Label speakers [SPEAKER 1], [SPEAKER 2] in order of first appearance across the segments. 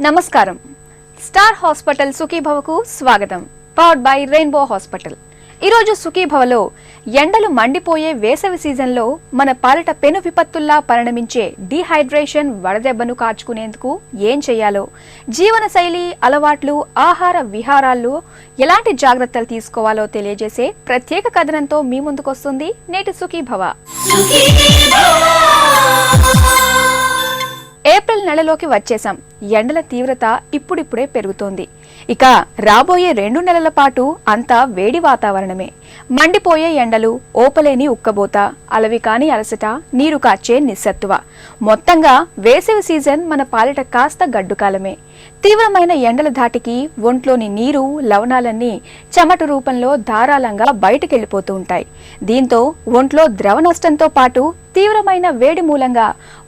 [SPEAKER 1] నమస్కారం. Star hospital సుఖీభవకు స్వాగతం. Powered by rainbow hospital. ఈరోజు సుఖీభవలో ఎండలు మండిపోయే వేసవి సీజన్లో మన పాలిట పెను విపత్తుల్లా పరిణమించే డీహైడ్రేషన్ వడదెబ్బను కార్చుకునేందుకు ఏం చేయాలో, జీవన శైలి అలవాట్లు, ఆహార విహారాల్లో ఎలాంటి జాగ్రత్తలు తీసుకోవాలో తెలియజేసే ప్రత్యేక కథనంతో మీ ముందుకొస్తుంది నేటి సుఖీభవ. ఏప్రిల్ నెలలోకి వచ్చేసాం. ఎండల తీవ్రత ఇప్పుడిప్పుడే పెరుగుతోంది. ఇక రాబోయే 2 నెలల పాటు అంతా వేడి వాతావరణమే. మండిపోయే ఎండలు, ఓపలేని ఉక్కబోత, అలవి కాని అలసట, నీరు కార్చే నిస్సత్తువ. మొత్తంగా వేసవి సీజన్ మన పాలిట కాస్త గడ్డుకాలమే. తీవ్రమైన ఎండల ధాటికి ఒంట్లోని నీరు, లవణాలన్నీ చెమట రూపంలో ధారాళంగా బయటకెళ్లిపోతూ ఉంటాయి. దీంతో ఒంట్లో ద్రవ నష్టంతో పాటు తీవ్రమైన వేడి మూలంగా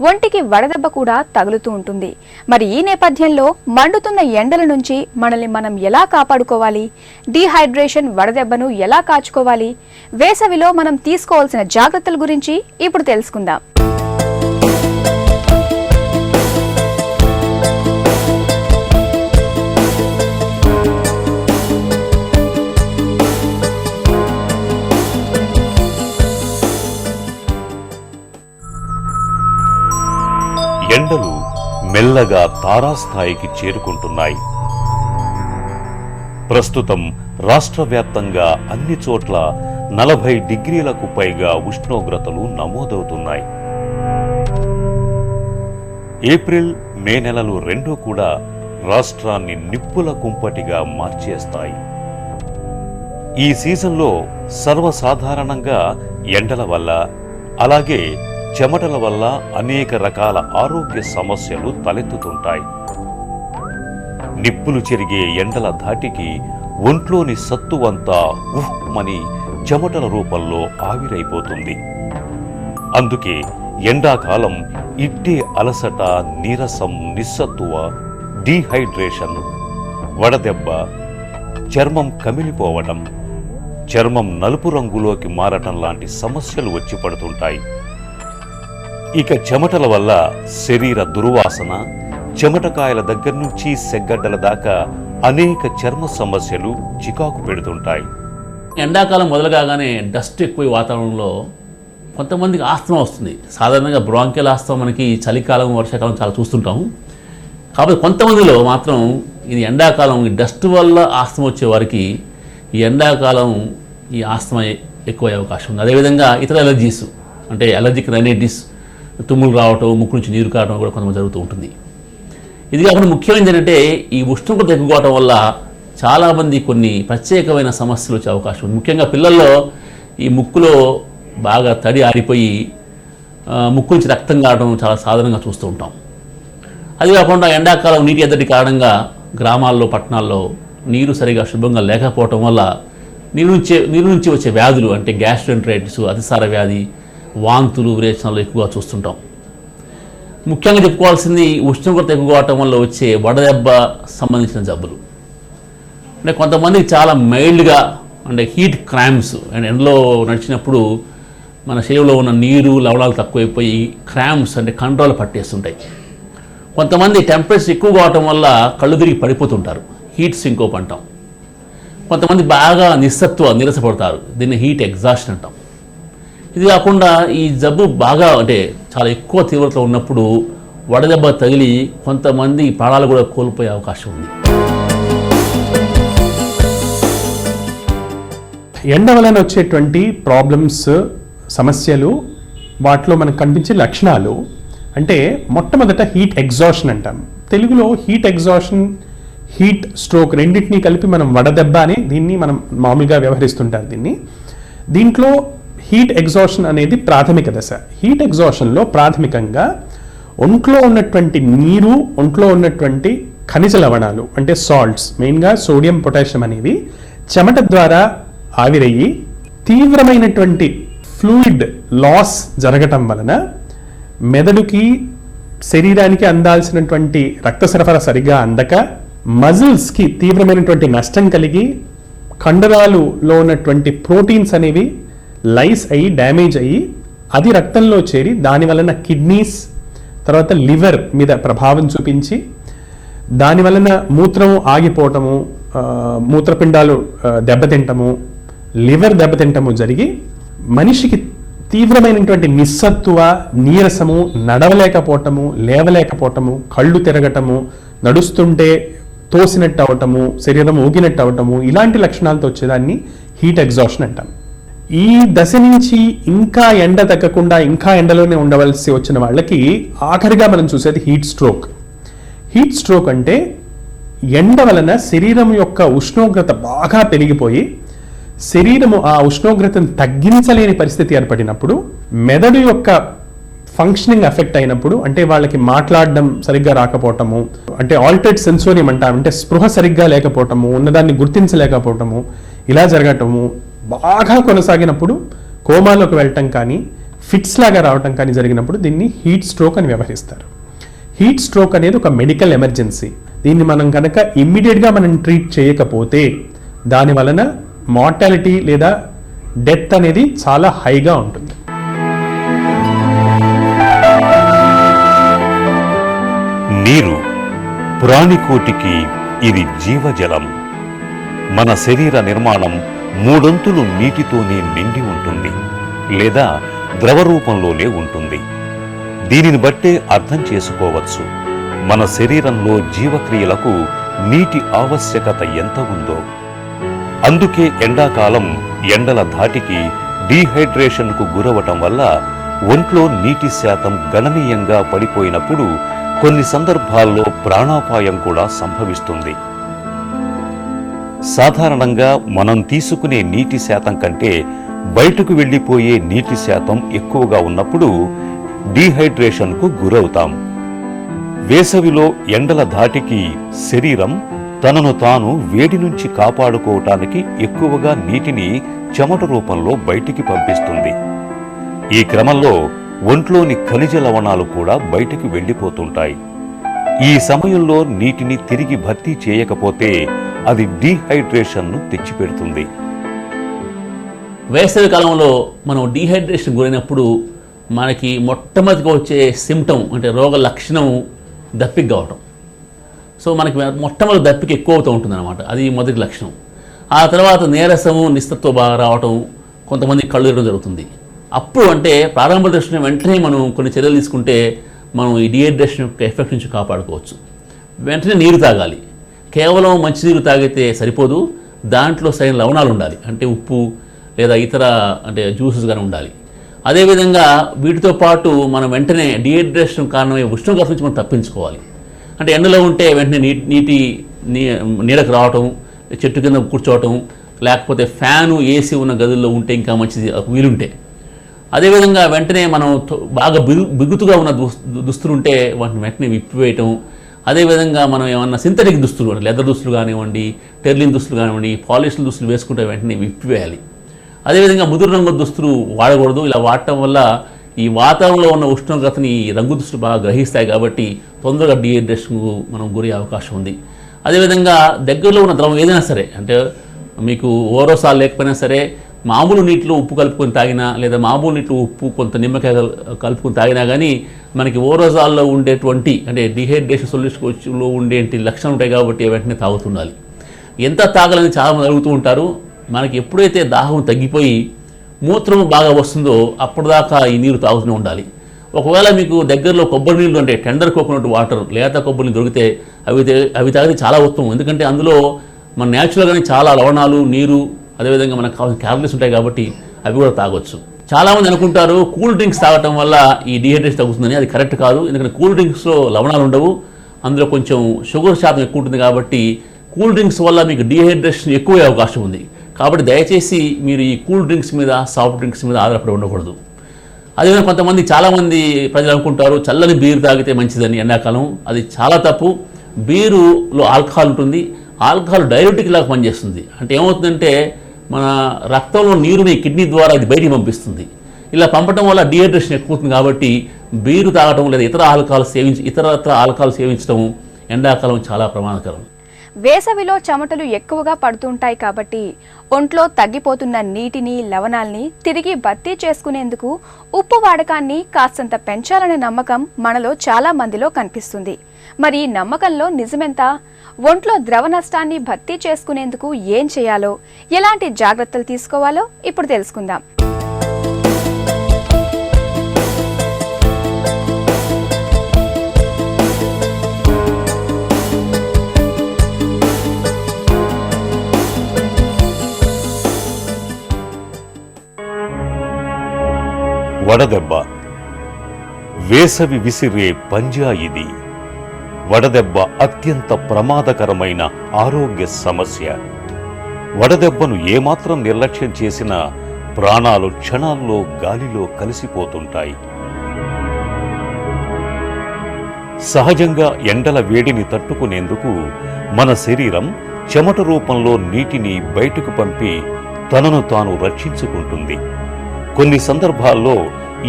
[SPEAKER 1] ఒంటికి వడదెబ్బ కూడా తగులుతూ ఉంటుంది. మరి ఈ నేపథ్యంలో మండుతున్న ఎండల నుంచి మనల్ని మనం ఎలా కాపాడుకోవాలి? డీహైడ్రేషన్ వడదెబ్బను ఎలా కాచుకోవాలి? వేసవిలో మనం తీసుకోవాల్సిన జాగ్రత్తల గురించి ఇప్పుడు తెలుసుకుందాం.
[SPEAKER 2] ఎండలు మెల్లగా తారాస్థాయికి చేరుకుంటున్నాయి. ప్రస్తుతం రాష్ట్ర వ్యాప్తంగా అన్ని చోట్ల 40 డిగ్రీలకు పైగా ఉష్ణోగ్రతలు నమోదవుతున్నాయి. ఏప్రిల్, మే నెలలు రెండూ కూడా రాష్ట్రాన్ని నిప్పుల కుంపటిగా మార్చేస్తాయి. ఈ సీజన్లో సర్వసాధారణంగా ఎండల వల్ల, అలాగే చెమటల వల్ల అనేక రకాల ఆరోగ్య సమస్యలు తలెత్తుతుంటాయి. నిప్పులు చెరిగే ఎండల ధాటికి ఒంట్లోని సత్తువంతా ఉహ్మని చెమటల రూపంలో ఆవిరైపోతుంది. అందుకే ఎండాకాలం ఇట్టే అలసట, నీరసం, నిస్సత్తువ, డీహైడ్రేషన్, వడదెబ్బ, చర్మం కమిలిపోవడం, చర్మం నలుపు రంగులోకి మారటం లాంటి సమస్యలు వచ్చి పడుతుంటాయి. ఇక చెమటల వల్ల శరీర దుర్వాసన, చెమటకాయల దగ్గర నుంచి సెగ్గడ్డల దాకా అనేక చర్మ సమస్యలు చికాకు పెడుతుంటాయి.
[SPEAKER 3] ఎండాకాలం మొదలు కాగానే డస్ట్ ఎక్కువ వాతావరణంలో కొంతమందికి ఆస్తమా వస్తుంది. సాధారణంగా బ్రాంకియల్ ఆస్తమా మనకి చలికాలం, వర్షాకాలం చాలా చూస్తుంటాం. కాబట్టి కొంతమందిలో మాత్రం ఇది ఎండాకాలం ఈ డస్ట్ వల్ల ఆస్తమా వచ్చే వారికి ఈ ఎండాకాలం ఈ ఆస్తమా ఎక్కువ అవకాశం ఉంది. అదేవిధంగా ఇతర ఎలర్జీస్ అంటే అలర్జిక్ రైనైటిస్, తుమ్ములు రావటం, ముక్కు నుంచి నీరు కావడం కూడా కొంతమంది జరుగుతూ ఉంటుంది. ఇది కాకుండా ముఖ్యమైనది ఏంటంటే ఈ ఉష్ణోగ్రత ఎక్కువవటం వల్ల చాలామంది కొన్ని ప్రత్యేకమైన సమస్యలు వచ్చే అవకాశం ఉంది. ముఖ్యంగా పిల్లల్లో ఈ ముక్కులో బాగా తడి ఆరిపోయి ముక్కు నుంచి రక్తం కావడం చాలా సాధారణంగా చూస్తూ ఉంటాం. అది కాకుండా ఎండాకాలం నీటి ఎద్దడి కారణంగా గ్రామాల్లో, పట్టణాల్లో నీరు సరిగా శుభ్రంగా లేకపోవటం వల్ల నీరు నుంచి వచ్చే వ్యాధులు అంటే గ్యాస్ట్రోఎంటరైటిస్, అతిసార వ్యాధి, వాంతులు, విరేచనాలు ఎక్కువగా చూస్తుంటాం. ముఖ్యంగా చెప్పుకోవాల్సింది ఉష్ణోగ్రత ఎక్కువ అవటం వల్ల వచ్చే వడదెబ్బ సంబంధించిన జబ్బులు. అంటే కొంతమందికి చాలా మైల్డ్గా అంటే హీట్ క్రాంప్స్ అండ్ ఎండలో నడిచినప్పుడు మన శరీరంలో ఉన్న నీరు, లవణాలు తక్కువైపోయి క్రాంప్స్ అంటే కంట్రోల్ పట్టేస్తుంటాయి. కొంతమంది టెంపరేచర్ ఎక్కువ కావటం వల్ల కళ్ళు తిరిగి పడిపోతుంటారు, హీట్ సింకోప్ అంటాం. కొంతమంది బాగా నీరసపడతారు, దీన్ని హీట్ ఎగ్జాషన్ అంటాం. ఇది కాకుండా ఈ జబ్బు బాగా అంటే చాలా ఎక్కువ తీవ్రతలో ఉన్నప్పుడు వడదెబ్బ తగిలి కొంతమంది ప్రాణాలు కూడా కోల్పోయే అవకాశం ఉంది.
[SPEAKER 4] ఎండ వలన వచ్చేటువంటి ప్రాబ్లమ్స్, సమస్యలు, వాటిలో మనకు కనిపించే లక్షణాలు అంటే మొట్టమొదట హీట్ ఎగ్జాషన్ అంటాం. తెలుగులో హీట్ ఎగ్జాషన్, హీట్ స్ట్రోక్ రెండింటినీ కలిపి మనం వడదెబ్బ అని దీన్ని మనం మామూలుగా వ్యవహరిస్తుంటాం. దీంట్లో హీట్ ఎగ్జాషన్ అనేది ప్రాథమిక దశ. హీట్ ఎగ్జాషన్లో ప్రాథమికంగా ఒంట్లో ఉన్నటువంటి నీరు, ఒంట్లో ఉన్నటువంటి ఖనిజ లవణాలు అంటే సాల్ట్స్, మెయిన్గా సోడియం, పొటాషియం అనేవి చెమట ద్వారా ఆవిరయ్యి తీవ్రమైనటువంటి ఫ్లూయిడ్ లాస్ జరగటం వలన మెదడుకి, శరీరానికి అందాల్సినటువంటి రక్త సరఫరా సరిగా అందక మజిల్స్కి తీవ్రమైనటువంటి నష్టం కలిగి కండరాలులో ఉన్నటువంటి ప్రోటీన్స్ అనేవి లైస్ అయ్యి, డ్యామేజ్ అయ్యి, అది రక్తంలో చేరి దాని వలన కిడ్నీస్, తర్వాత లివర్ మీద ప్రభావం చూపించి దాని వలన మూత్రం ఆగిపోవటము, మూత్రపిండాలు దెబ్బతింటము, లివర్ దెబ్బతింటము జరిగి మనిషికి తీవ్రమైనటువంటి నిస్సత్తువ, నీరసము, నడవలేకపోవటము, లేవలేకపోవటము, కళ్ళు తిరగటము, నడుస్తుంటే తోసినట్టు అవటము, శరీరం ఊగినట్టు అవటము, ఇలాంటి లక్షణాలతో వచ్చేదాన్ని హీట్ ఎగ్జాషన్ అంటాం. ఈ దశ నుంచి ఇంకా ఎండ తగ్గకుండా ఇంకా ఎండలోనే ఉండవలసి వచ్చిన వాళ్ళకి ఆఖరిగా మనం చూసేది హీట్ స్ట్రోక్. హీట్ స్ట్రోక్ అంటే ఎండ వలన శరీరం యొక్క ఉష్ణోగ్రత బాగా పెరిగిపోయి శరీరము ఆ ఉష్ణోగ్రతను తగ్గించలేని పరిస్థితి ఏర్పడినప్పుడు, మెదడు యొక్క ఫంక్షనింగ్ ఎఫెక్ట్ అయినప్పుడు, అంటే వాళ్ళకి మాట్లాడడం సరిగ్గా రాకపోవటము, అంటే ఆల్టర్డ్ సెన్సోరియం అంటాం, అంటే స్పృహ సరిగ్గా లేకపోవటము, ఉన్నదాన్ని గుర్తించలేకపోవటము, ఇలా జరగటము బాగా కొనసాగినప్పుడు కోమాలోకి వెళ్ళటం కానీ ఫిట్స్ లాగా రావటం కానీ జరిగినప్పుడు దీన్ని హీట్ స్ట్రోక్ అని వ్యవహరిస్తారు. హీట్ స్ట్రోక్ అనేది ఒక మెడికల్ ఎమర్జెన్సీ. దీన్ని మనం కనుక ఇమ్మీడియట్గా మనం ట్రీట్ చేయకపోతే దాని వలన మార్టాలిటీ లేదా డెత్ అనేది చాలా హైగా ఉంటుంది.
[SPEAKER 2] నీరు ప్రాణికోటికి ఇది జీవజలం. మన శరీర నిర్మాణం 3/4 నీటితోనే నిండి ఉంటుంది లేదా ద్రవ రూపంలోనే ఉంటుంది. దీనిని బట్టే అర్థం చేసుకోవచ్చు మన శరీరంలో జీవక్రియలకు నీటి ఆవశ్యకత ఎంత ఉందో. అందుకే ఎండాకాలం ఎండల ధాటికి డీహైడ్రేషన్కు గురవటం వల్ల ఒంట్లో నీటి శాతం గణనీయంగా పడిపోయినప్పుడు కొన్ని సందర్భాల్లో ప్రాణాపాయం కూడా సంభవిస్తుంది. సాధారణంగా మనం తీసుకునే నీటి శాతం కంటే బయటకు వెళ్ళిపోయే నీటి శాతం ఎక్కువగా ఉన్నప్పుడు డీహైడ్రేషన్కు గురవుతాం. వేసవిలో ఎండల ధాటికి శరీరం తనను తాను వేడి నుంచి కాపాడుకోవటానికి ఎక్కువగా నీటిని చెమట రూపంలో బయటికి పంపిస్తుంది. ఈ క్రమంలో ఒంట్లోని ఖనిజ లవణాలు కూడా బయటికి వెళ్ళిపోతుంటాయి. ఈ సమయంలో నీటిని తిరిగి భర్తీ చేయకపోతే అది డీహైడ్రేషన్ను తెచ్చిపెడుతుంది.
[SPEAKER 3] వేసవి కాలంలో మనం డీహైడ్రేషన్ గురైనప్పుడు మనకి మొట్టమొదటిగా వచ్చే సిమ్టమ్ అంటే రోగ లక్షణం దప్పిక కావటం. సో మనకి మొట్టమొదటి దప్పిక ఎక్కువ అవుతూ ఉంటుంది అనమాట. అది మొదటి లక్షణం. ఆ తర్వాత నీరసము, నిస్తత్వం బాగా రావటం, కొంతమంది కళ్ళు తిరగడం జరుగుతుంది. అప్పుడు అంటే ప్రారంభ దృష్టిని వెంటనే మనం కొన్ని చర్యలు తీసుకుంటే మనం ఈ డీహైడ్రేషన్ యొక్క ఎఫెక్ట్ నుంచి కాపాడుకోవచ్చు. వెంటనే నీరు తాగాలి. కేవలం మంచినీరు తాగితే సరిపోదు, దాంట్లో సరైన లవణాలు ఉండాలి. అంటే ఉప్పు లేదా ఇతర అంటే జ్యూసెస్ కానీ ఉండాలి. అదేవిధంగా వీటితో పాటు మనం వెంటనే డీహైడ్రేషన్ కారణమయ్యే ఉష్ణోగ్రత నుంచి మనం తప్పించుకోవాలి. అంటే ఎండలో ఉంటే వెంటనే నీడకు రావటం, చెట్టు కింద కూర్చోవటం, లేకపోతే ఫ్యాను ఏసీ ఉన్న గదుల్లో ఉంటే ఇంకా మంచిది వీలుంటే. అదేవిధంగా వెంటనే మనం బాగా బిగుతుగా ఉన్న దుస్తులు ఉంటే వాటిని వెంటనే విప్పివేయటం. అదేవిధంగా మనం ఏమన్నా సింథటిక్ దుస్తులు, లెదర్ దుస్తులు కానివ్వండి, టెర్లిన్ దుస్తులు కానివ్వండి, పాలిస్టర్ దుస్తులు వేసుకుంటే వెంటనే విప్పివేయాలి. అదేవిధంగా ముదురు రంగు దుస్తులు వాడకూడదు. ఇలా వాడటం వల్ల ఈ వాతావరణంలో ఉన్న ఉష్ణోగ్రతని రంగు దుస్తులు బాగా గ్రహిస్తాయి కాబట్టి తొందరగా డీహైడ్రేషన్కు మనం గురయ్యే అవకాశం ఉంది. అదేవిధంగా దగ్గరలో ఉన్న ద్రవం ఏదైనా సరే, అంటే మీకు ఓరోసాల్ లేకపోయినా సరే మామూలు నీటిలో ఉప్పు కలుపుకొని తాగినా లేదా మామూలు నీటిలో ఉప్పు కొంత నిమ్మకాయ కలుపుకొని తాగినా కానీ మనకి ఓరోసాల్లో ఉండేటువంటి అంటే డీహైడ్రేషన్ సొల్యూషన్లో ఉండేటి లక్షణాలు ఉంటాయి కాబట్టి వెంటనే తాగుతుండాలి. ఎంత తాగాలని చాలామంది అడుగుతూ ఉంటారు. మనకి ఎప్పుడైతే దాహం తగ్గిపోయి మూత్రం బాగా వస్తుందో అప్పటిదాకా ఈ నీరు తాగుతూనే ఉండాలి. ఒకవేళ మీకు దగ్గరలో కొబ్బరి నీళ్ళు అంటే టెండర్ కోకోనట్ వాటర్, లేత కొబ్బరి నీళ్ళు దొరికితే అవి తాగితే చాలా ఉత్తమం. ఎందుకంటే అందులో మన న్యాచురల్గానే చాలా లవణాలు, నీరు, అదేవిధంగా మనకు కావాల్సిన క్యాలరీస్ ఉంటాయి కాబట్టి అవి కూడా తాగొచ్చు. చాలామంది అనుకుంటారు కూల్ డ్రింక్స్ తాగటం వల్ల ఈ డీహైడ్రేషన్ తగ్గుతుందని. అది కరెక్ట్ కాదు. ఎందుకంటే కూల్ డ్రింక్స్లో లవణాలు ఉండవు, అందులో కొంచెం షుగర్ శాతం ఎక్కువ ఉంటుంది కాబట్టి కూల్ డ్రింక్స్ వల్ల మీకు డీహైడ్రేషన్ ఎక్కువ అవకాశం ఉంది. కాబట్టి దయచేసి మీరు ఈ కూల్ డ్రింక్స్ మీద, సాఫ్ట్ డ్రింక్స్ మీద ఆధారపడి ఉండకూడదు. అదేవిధంగా చాలామంది ప్రజలు అనుకుంటారు చల్లని బీరు తాగితే మంచిదని ఎండాకాలం. అది చాలా తప్పు. బీరులో ఆల్కహాల్ ఉంటుంది. ఆల్కహాల్ డైరెక్ట్కి లాగా పనిచేస్తుంది. అంటే ఏమవుతుందంటే మన రక్తంలో నీరుని కిడ్నీ ద్వారా అది బయటికి పంపిస్తుంది. ఇలా పంపడం వల్ల డీహైడ్రేషన్ ఎక్కువ అవుతుంది. కాబట్టి బీరు తాగటం లేదా ఇతరత్ర ఆల్కహాల్ సేవించడం ఎండాకాలం చాలా ప్రమాదకరం.
[SPEAKER 1] వేసవిలో చెమటలు ఎక్కువగా పడుతుంటాయి కాబట్టి ఒంట్లో తగ్గిపోతున్న నీటిని, లవణాల్ని తిరిగి భర్తీ చేసుకునేందుకు ఉప్పు వాడకాన్ని కాస్తంత పెంచాలనే నమ్మకం మనలో చాలా మందిలో కనిపిస్తుంది. మరి ఈ నమ్మకంలో నిజమెంత? ఒంట్లో ద్రవ నష్టాన్ని భర్తీ చేసుకునేందుకు ఏం చేయాలో, ఎలాంటి జాగ్రత్తలు తీసుకోవాలో ఇప్పుడు తెలుసుకుందాం.
[SPEAKER 2] వడదెబ్బ వేసవి విసిరే పంజా ఇది. వడదెబ్బ అత్యంత ప్రమాదకరమైన ఆరోగ్య సమస్య. వడదెబ్బను ఏమాత్రం నిర్లక్ష్యం చేసినా ప్రాణాలు క్షణాల్లో గాలిలో కలిసిపోతుంటాయి. సహజంగా ఎండల వేడిని తట్టుకునేందుకు మన శరీరం చెమట రూపంలో నీటిని బయటకు పంపి తనను తాను రక్షించుకుంటుంది. కొన్ని సందర్భాల్లో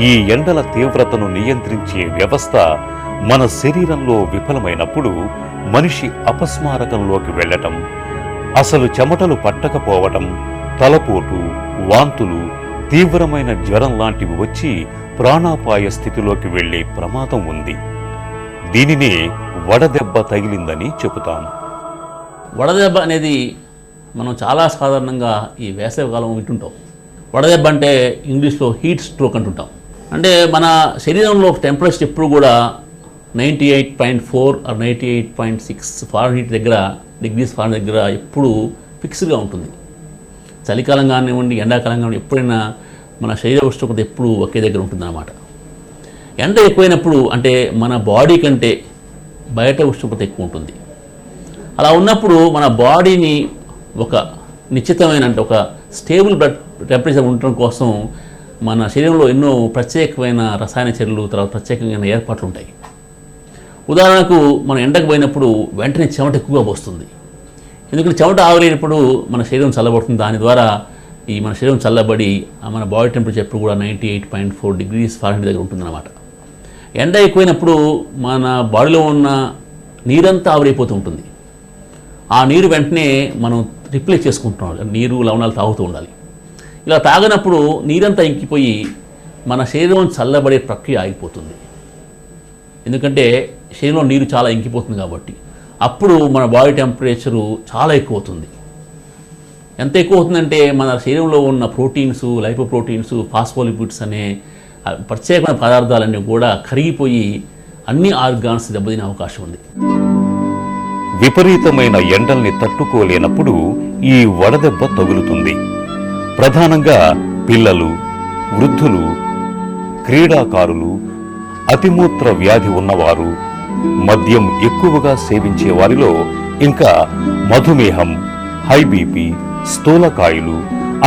[SPEAKER 2] ఈ ఎండల తీవ్రతను నియంత్రించే వ్యవస్థ మన శరీరంలో విఫలమైనప్పుడు మనిషి అపస్మారకంలోకి వెళ్ళటం, అసలు చెమటలు పట్టకపోవటం, తలపోటు, వాంతులు, తీవ్రమైన జ్వరం లాంటివి వచ్చి ప్రాణాపాయ స్థితిలోకి వెళ్లే ప్రమాదం ఉంది. దీనినే వడదెబ్బ తగిలిందని చెబుతాం.
[SPEAKER 3] వడదెబ్బ అనేది మనం చాలా సాధారణంగా ఈ వేసవికాలం వింటుంటాం. వడదెబ్బ అంటే ఇంగ్లీష్లో హీట్ స్ట్రోక్ అంటుంటాం. అంటే మన శరీరంలో టెంపరేచర్ ఎప్పుడు కూడా 98.4 ఆర్ 98.6 ఫారెన్హీట్ డిగ్రీస్ ఫారెన్హీట్ దగ్గర ఎప్పుడు ఫిక్స్డ్గా ఉంటుంది. చలికాలం కానివ్వండి, ఎండాకాలం కానివ్వండి, ఎప్పుడైనా మన శరీర ఉష్ణోగ్రత ఎప్పుడు ఒకే దగ్గర ఉంటుందన్నమాట. ఎండ ఎక్కువైనప్పుడు అంటే మన బాడీ కంటే బయట ఉష్ణోగ్రత ఎక్కువ ఉంటుంది. అలా ఉన్నప్పుడు మన బాడీని ఒక నిశ్చితమైన అంటే ఒక స్టేబుల్ బ్లడ్ టెంపరేచర్ ఉండటం కోసం మన శరీరంలో ఎన్నో ప్రత్యేకమైన రసాయన చర్యలు, తర్వాత ప్రత్యేకమైన ఏర్పాట్లు ఉంటాయి. ఉదాహరణకు మనం ఎండకు పోయినప్పుడు వెంటనే చెమట ఎక్కువగా పోస్తుంది. ఎందుకంటే చెమట ఆవిరైనప్పుడు మన శరీరం చల్లబడుతుంది. దాని ద్వారా మన శరీరం చల్లబడి మన బాడీ టెంపరేచర్ ఎప్పుడు కూడా 98.4 డిగ్రీస్ ఫారెన్హీట్ దగ్గర ఉంటుందన్నమాట. ఎండ ఎక్కువైనప్పుడు మన బాడీలో ఉన్న నీరంతా ఆవిరైపోతూ ఉంటుంది. ఆ నీరు వెంటనే మనం రిప్లేస్ చేసుకుంటున్నాం. నీరు లవణాలు తాగుతూ ఉండాలి. ఇలా తాగినప్పుడు నీరంతా ఇంకిపోయి మన శరీరం చల్లబడే ప్రక్రియ ఆగిపోతుంది. ఎందుకంటే శరీరంలో నీరు చాలా ఇంకిపోతుంది కాబట్టి అప్పుడు మన బాడీ టెంపరేచరు చాలా ఎక్కువ అవుతుంది. ఎంత ఎక్కువ అవుతుందంటే మన శరీరంలో ఉన్న ప్రోటీన్స్, లైపోప్రోటీన్స్, ఫాస్ఫోలిపిడ్స్ అనే ప్రత్యేకమైన పదార్థాలన్నీ కూడా కరిగిపోయి అన్ని ఆర్గాన్స్ దెబ్బతినే అవకాశం ఉంది.
[SPEAKER 2] విపరీతమైన ఎండల్ని తట్టుకోలేనప్పుడు ఈ వడదెబ్బ తగులుతుంది. ప్రధానంగా పిల్లలు, వృద్ధులు, క్రీడాకారులు, అతిమూత్ర వ్యాధి ఉన్నవారు, మద్యం ఎక్కువగా సేవించే వారిలో, ఇంకా మధుమేహం, హై బీపీ, స్థూలకాయులు,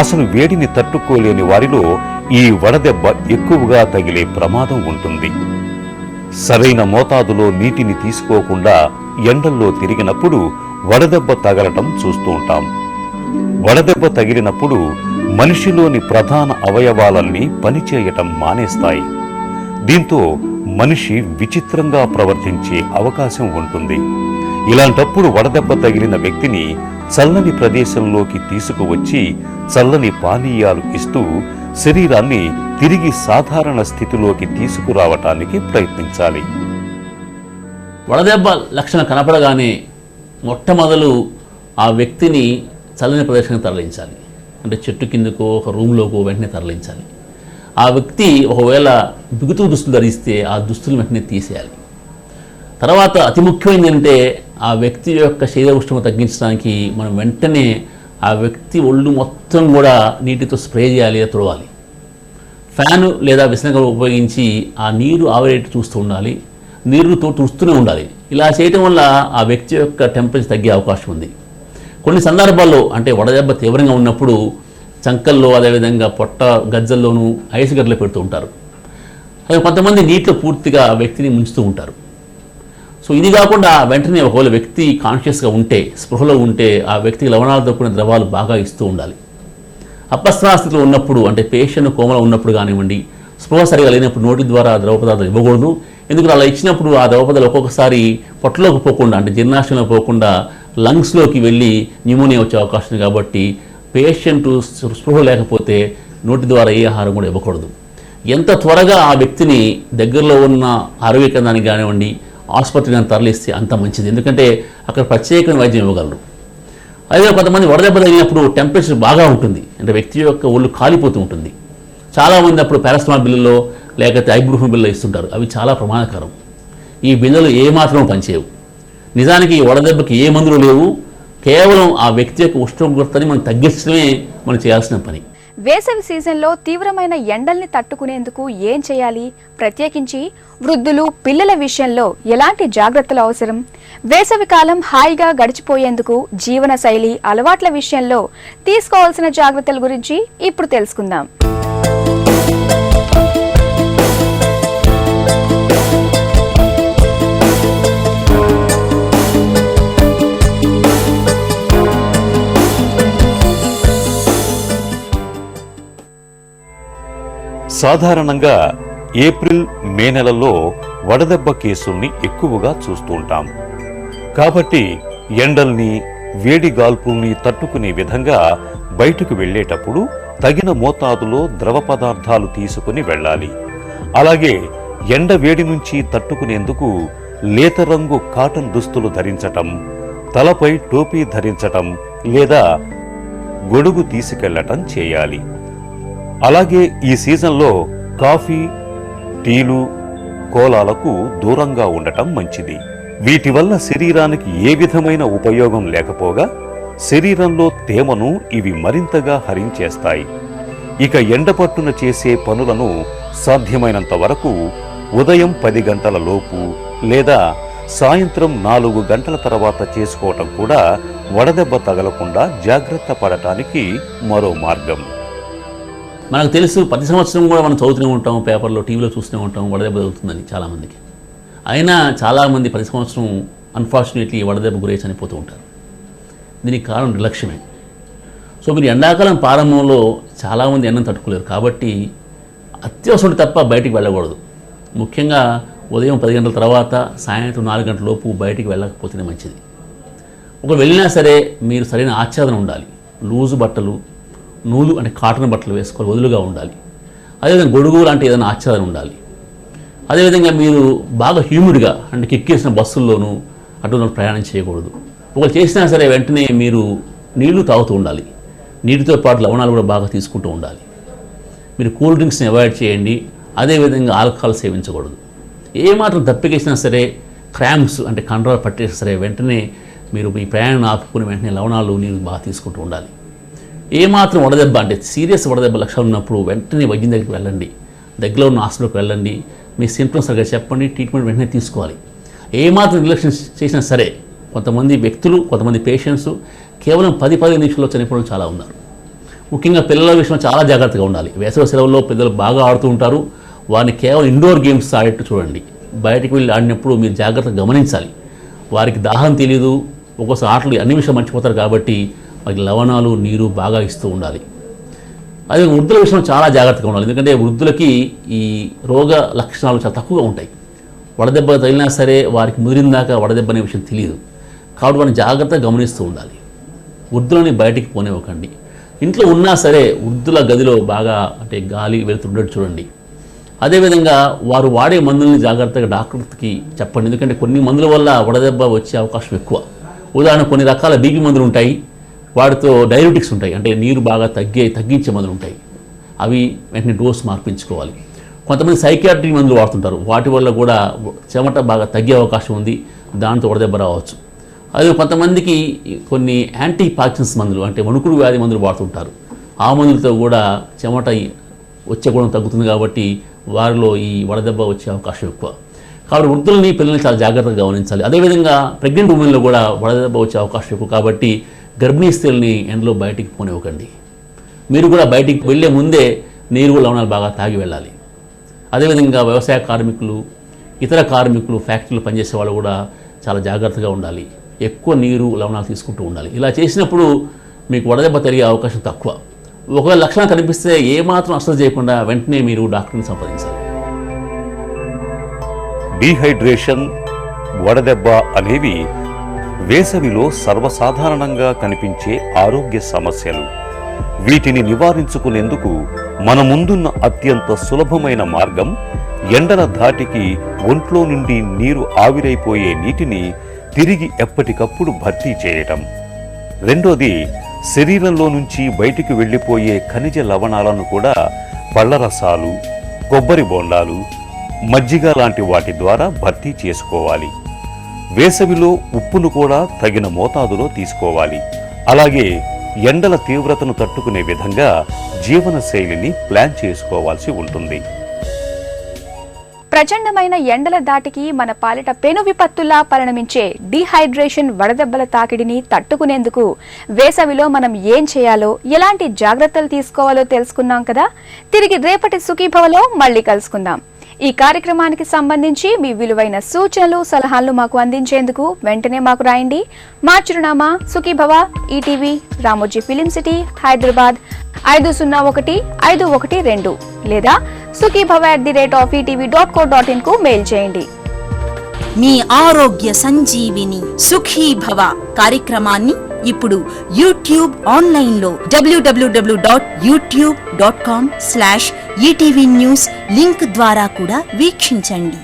[SPEAKER 2] అసలు వేడిని తట్టుకోలేని వారిలో ఈ వడదెబ్బ ఎక్కువగా తగిలే ప్రమాదం ఉంటుంది. సరైన మోతాదులో నీటిని తీసుకోకుండా ఎండల్లో తిరిగినప్పుడు వడదెబ్బ తగలటం చూస్తూ ఉంటాం. వడదెబ్బ తగిలినప్పుడు మనిషిలోని ప్రధాన అవయవాలన్నీ పనిచేయటం మానేస్తాయి. దీంతో మనిషి విచిత్రంగా ప్రవర్తించే అవకాశం ఉంటుంది. ఇలాంటప్పుడు వడదెబ్బ తగిలిన వ్యక్తిని చల్లని ప్రదేశంలోకి తీసుకువచ్చి చల్లని పానీయాలు ఇస్తూ శరీరాన్ని తిరిగి సాధారణ స్థితిలోకి తీసుకురావటానికి ప్రయత్నించాలి.
[SPEAKER 3] వడదెబ్బ లక్షణం కనపడగానే మొట్టమొదలు ఆ వ్యక్తిని చల్లని ప్రదేశానికి తరలించాలి. అంటే చెట్టు కిందకో ఒక రూమ్లోకో వెంటనే తరలించాలి. ఆ వ్యక్తి ఒకవేళ బిగుతు దుస్తులు ధరిస్తే ఆ దుస్తులు వెంటనే తీసేయాలి. తర్వాత అతి ముఖ్యమైనది అంటే ఆ వ్యక్తి యొక్క శరీర ఉష్ణోగ్రత తగ్గించడానికి మనం వెంటనే ఆ వ్యక్తి ఒళ్ళు మొత్తం కూడా నీటితో స్ప్రే చేయాలి, తుడవాలి. ఫ్యాను లేదా విసనగలు ఉపయోగించి ఆ నీరు ఆవిరేటు చూస్తూ ఉండాలి, నీరుతో తుడుస్తూనే ఉండాలి. ఇలా చేయటం వల్ల ఆ వ్యక్తి యొక్క టెంపరేచర్ తగ్గే అవకాశం ఉంది. కొన్ని సందర్భాల్లో అంటే వడదెబ్బ తీవ్రంగా ఉన్నప్పుడు చంకల్లో, అదేవిధంగా పొట్ట గజ్జల్లోనూ ఐస్ గడ్డలు పెడుతూ ఉంటారు. అదే కొంతమంది నీటిలో పూర్తిగా వ్యక్తిని ముంచుతూ ఉంటారు. సో ఇది కాకుండా వెంటనే ఒకవేళ వ్యక్తి కాన్షియస్గా ఉంటే, స్పృహలో ఉంటే ఆ వ్యక్తికి లవణాలతో కూడిన ద్రవాలు బాగా ఇస్తూ ఉండాలి. అపస్మారస్థితిలో ఉన్నప్పుడు అంటే పేషెంట్ కోమలో ఉన్నప్పుడు కానివ్వండి, స్పృహ సరిగా లేనప్పుడు నోటి ద్వారా ద్రవ పదార్థాలు ఇవ్వకూడదు. ఎందుకంటే అలా ఇచ్చినప్పుడు ఆ ద్రవ పదార్థాలు ఒక్కొక్కసారి పొట్టలోకి పోకుండా అంటే జీర్ణాశయంలో పోకుండా లంగ్స్లోకి వెళ్ళి న్యూమోనియా వచ్చే అవకాశం ఉంది. కాబట్టి పేషెంట్ స్పృహ లేకపోతే నోటి ద్వారా ఏ ఆహారం కూడా ఇవ్వకూడదు. ఎంత త్వరగా ఆ వ్యక్తిని దగ్గరలో ఉన్న ఆరోగ్య కేంద్రానికి కానివ్వండి, ఆసుపత్రికి కానీ తరలిస్తే అంత మంచిది, ఎందుకంటే అక్కడ ప్రత్యేకమైన వైద్యం ఇవ్వగలరు. అదే కొంతమంది వడదెబ్బ తగిలినప్పుడు టెంపరేచర్ బాగా ఉంటుంది, అంటే వ్యక్తి యొక్క ఒళ్ళు కాలిపోతూ ఉంటుంది. చాలామంది అప్పుడు పారాసిటమాల్ బిల్లులో లేకపోతే ఐబ్రూఫిన్ బిల్లు ఇస్తుంటారు, అవి చాలా ప్రమాదకరం. ఈ బిల్లులు ఏమాత్రం పనిచేయవు. నిజానికి వడదెబ్బకి ఏ మందులు లేవు, కేవలం ఆ వ్యక్తి యొక్క ఉష్ణోగ్రతని మనం తగ్గించడమే మనం చేయాల్సిన పని.
[SPEAKER 1] వేసవి సీజన్లో తీవ్రమైన ఎండల్ని తట్టుకునేందుకు ఏం చేయాలి? ప్రత్యేకించి వృద్ధులు, పిల్లల విషయంలో ఎలాంటి జాగ్రత్తలు అవసరం? వేసవి కాలం హాయిగా గడిచిపోయేందుకు జీవన శైలి, అలవాట్ల విషయంలో తీసుకోవాల్సిన జాగ్రత్తల గురించి ఇప్పుడు తెలుసుకుందాం.
[SPEAKER 2] సాధారణంగా ఏప్రిల్, మే నెలల్లో వడదెబ్బ కేసుల్ని ఎక్కువగా చూస్తూ ఉంటాం. కాబట్టి ఎండల్ని, వేడి గాల్పుల్ని తట్టుకునే విధంగా బయటకు వెళ్ళేటప్పుడు తగిన మోతాదులో ద్రవ పదార్థాలు తీసుకుని వెళ్ళాలి. అలాగే ఎండ వేడి నుంచి తట్టుకునేందుకు లేత రంగు కాటన్ దుస్తులు ధరించటం, తలపై టోపీ ధరించటం లేదా గొడుగు తీసుకెళ్లటం చేయాలి. అలాగే ఈ సీజన్లో కాఫీ, టీలు, కోలాలకు దూరంగా ఉండటం మంచిది. వీటి వల్ల శరీరానికి ఏ విధమైన ఉపయోగం లేకపోగా శరీరంలో తేమను ఇవి మరింతగా హరించేస్తాయి. ఇక ఎండపట్టున చేసే పనులను సాధ్యమైనంత వరకు ఉదయం 10 గంటల లోపు లేదా సాయంత్రం 4 గంటల తర్వాత చేసుకోవటం కూడా వడదెబ్బ తగలకుండా జాగ్రత్త పడటానికి మరో మార్గం.
[SPEAKER 3] మనకు తెలుసు, ప్రతి సంవత్సరం కూడా మనం చదువుతూనే ఉంటాం, పేపర్లో, టీవీలో చూస్తూనే ఉంటాం వడదెబ్బ తగులుతుందని చాలామందికి. అయినా చాలామంది ప్రతి సంవత్సరం అన్ఫార్చునేట్లీ వడదెబ్బ గురై చనిపోతూ ఉంటారు. దీనికి కారణం నిర్లక్ష్యమే. సో మీరు ఎండాకాలం ప్రారంభంలో చాలామంది ఎండను తట్టుకోలేరు, కాబట్టి అత్యవసరం తప్ప బయటికి వెళ్ళకూడదు. ముఖ్యంగా ఉదయం 10 గంటల తర్వాత సాయంత్రం 4 గంటల లోపు బయటికి వెళ్ళకపోతేనే మంచిది. ఒక వెళ్ళినా సరే మీరు సరైన ఆచ్ఛాదన ఉండాలి. లూజు బట్టలు, నూలు అంటే కాటన్ బట్టలు వేసుకోవాలి, వదులుగా ఉండాలి. అదేవిధంగా గొడుగు లాంటి ఏదైనా ఆచ్ఛాదన ఉండాలి. అదేవిధంగా మీరు బాగా హ్యూమిడ్గా అంటే కిక్కేసిన బస్సుల్లోనూ అటువంటి ప్రయాణం చేయకూడదు. ఒకవేళ చేసినా సరే వెంటనే మీరు నీళ్లు తాగుతూ ఉండాలి. నీటితో పాటు లవణాలు కూడా బాగా తీసుకుంటూ ఉండాలి. మీరు కూల్ డ్రింక్స్ని అవాయిడ్ చేయండి. అదేవిధంగా ఆల్కహాల్ సేవించకూడదు. ఏమాత్రం తప్పికేసినా సరే, క్రాంప్స్ అంటే కండరాలు పట్టేసినా సరే వెంటనే మీరు మీ ప్రయాణం ఆపుకుని వెంటనే లవణాలు, నీళ్ళు బాగా తీసుకుంటూ ఉండాలి. ఏమాత్రం వడదెబ్బ అంటే సీరియస్ వడదెబ్బ లక్షణాలు ఉన్నప్పుడు వెంటనే వైద్యం దగ్గరికి వెళ్ళండి. దగ్గరలో ఉన్న హాస్పిటల్కి వెళ్ళండి. మీ సింప్టమ్స్ సరిగ్గా చెప్పండి, ట్రీట్మెంట్ వెంటనే తీసుకోవాలి. ఏమాత్రం నిర్లక్ష్యం చేసినా సరే కొంతమంది వ్యక్తులు, కొంతమంది పేషెంట్స్ కేవలం 10-15 నిమిషాల్లో చనిపోవడం చాలా ఉన్నారు. ముఖ్యంగా పిల్లల విషయంలో చాలా జాగ్రత్తగా ఉండాలి. వేసవి సెలవుల్లో పిల్లలు బాగా ఆడుతూ ఉంటారు. వారిని కేవలం ఇండోర్ గేమ్స్ ఆడేట్టు చూడండి. బయటకు వెళ్ళి ఆడినప్పుడు మీరు జాగ్రత్తగా గమనించాలి. వారికి దాహం తెలియదు, ఒక్కోసారి ఆటలు అన్ని విషయాలు మర్చిపోతారు, కాబట్టి వారికి లవణాలు, నీరు బాగా ఇస్తూ ఉండాలి. అదే వృద్ధుల విషయంలో చాలా జాగ్రత్తగా ఉండాలి. ఎందుకంటే వృద్ధులకి ఈ రోగ లక్షణాలు చాలా తక్కువగా ఉంటాయి. వడదెబ్బ తగిలినా సరే వారికి ముదిరిందాక వడదెబ్బ అనే విషయం తెలియదు, కాబట్టి వారిని జాగ్రత్తగా గమనిస్తూ ఉండాలి. వృద్ధులని బయటికి పోనివ్వకండి. ఇంట్లో ఉన్నా సరే వృద్ధుల గదిలో బాగా అంటే గాలి వెళ్తుండేట్టు చూడండి. అదేవిధంగా వారు వాడే మందుల్ని జాగ్రత్తగా డాక్టర్కి చెప్పండి. ఎందుకంటే కొన్ని మందుల వల్ల వడదెబ్బ వచ్చే అవకాశం ఎక్కువ. ఉదాహరణ కొన్ని రకాల బీపీ మందులు ఉంటాయి, వాటితో డైరెటిక్స్ ఉంటాయి, అంటే నీరు బాగా తగ్గించే మందులు ఉంటాయి. అవి వెంటనే డోస్ మార్పించుకోవాలి. కొంతమంది సైకియాట్రిక్ మందులు వాడుతుంటారు, వాటి వల్ల కూడా చెమట బాగా తగ్గే అవకాశం ఉంది, దాంతో వడదెబ్బ రావచ్చు. అదే కొంతమందికి కొన్ని యాంటీ పార్కిన్సన్స్ మందులు అంటే వణుకుడు వ్యాధి మందులు వాడుతుంటారు. ఆ మందులతో కూడా చెమట వచ్చే గుణం తగ్గుతుంది, కాబట్టి వారిలో ఈ వడదెబ్బ వచ్చే అవకాశం ఎక్కువ. కాబట్టి వృద్ధులని, పిల్లల్ని చాలా జాగ్రత్తగా గమనించాలి. అదేవిధంగా ప్రెగ్నెంట్ ఉమెన్లో కూడా వడదెబ్బ వచ్చే అవకాశం ఎక్కువ, కాబట్టి గర్భిణీ స్త్రీలని ఎండలో బయటికి పోనివ్వకండి. మీరు కూడా బయటికి వెళ్ళే ముందే నీరు, లవణాలు బాగా తాగి వెళ్ళాలి. అదేవిధంగా వ్యవసాయ కార్మికులు, ఇతర కార్మికులు, ఫ్యాక్టరీలో పనిచేసే వాళ్ళు కూడా చాలా జాగ్రత్తగా ఉండాలి. ఎక్కువ నీరు, లవణాలు తీసుకుంటూ ఉండాలి. ఇలా చేసినప్పుడు మీకు వడదెబ్బ తగిలే అవకాశం తక్కువ. ఒకవేళ లక్షణాలు కనిపిస్తే ఏమాత్రం అశ్రద్ధ చేయకుండా వెంటనే మీరు డాక్టర్ని సంప్రదించాలి.
[SPEAKER 2] డీహైడ్రేషన్, వడదెబ్బ అనేవి వేసవిలో సర్వసాధారణంగా కనిపించే ఆరోగ్య సమస్యలు. వీటిని నివారించుకునేందుకు మన ముందున్న అత్యంత సులభమైన మార్గం ఎండల ధాటికి ఒంట్లో నుండి నీరు ఆవిరైపోయే నీటిని తిరిగి ఎప్పటికప్పుడు భర్తీ చేయటం. రెండోది, శరీరంలో నుంచి బయటికి వెళ్ళిపోయే ఖనిజ లవణాలను కూడా పళ్ల రసాలు, కొబ్బరి బోండాలు, మజ్జిగ లాంటి వాటి ద్వారా భర్తీ చేసుకోవాలి. వేసవిలో ఉప్పును కూడా తగిన మోతాదులో తీసుకోవాలి. అలాగే ఎండల తీవ్రతను తట్టుకునే విధంగా జీవన శైలిని ప్లాన్ చేసుకోవాల్సి ఉంటుంది.
[SPEAKER 1] ప్రచండమైన ఎండల దాటికి మన పాలిట పెను విపత్తులా పరిణమించే డీహైడ్రేషన్ వడదెబ్బల తాకిడిని తట్టుకునేందుకు వేసవిలో మనం ఏం చేయాలో, ఎలాంటి జాగ్రత్తలు తీసుకోవాలో తెలుసుకున్నాం కదా. తిరిగి రేపటి సుఖీభవలో మళ్ళీ కలుసుకుందాం. ఈ కార్యక్రమానికి సంబంధించి మీ విలువైన సూచనలు, సలహాలను మాకు అందించేందుకు వెంటనే మాకు రాయండి. మా చిరునామా Sukhibhava, ETV, Ramoji film city, Hyderabad 501512 లేదా sukhibhava@etv.co.in కు మెయిల్ చేయండి.
[SPEAKER 5] మీ ఆరోగ్య సంజీవిని సుఖీభవ కార్యక్రమాన్ని ఇప్పుడు యూట్యూబ్ ఆన్లైన్లో www.youtube.com/etv news లింక్ ద్వారా కూడా వీక్షించండి.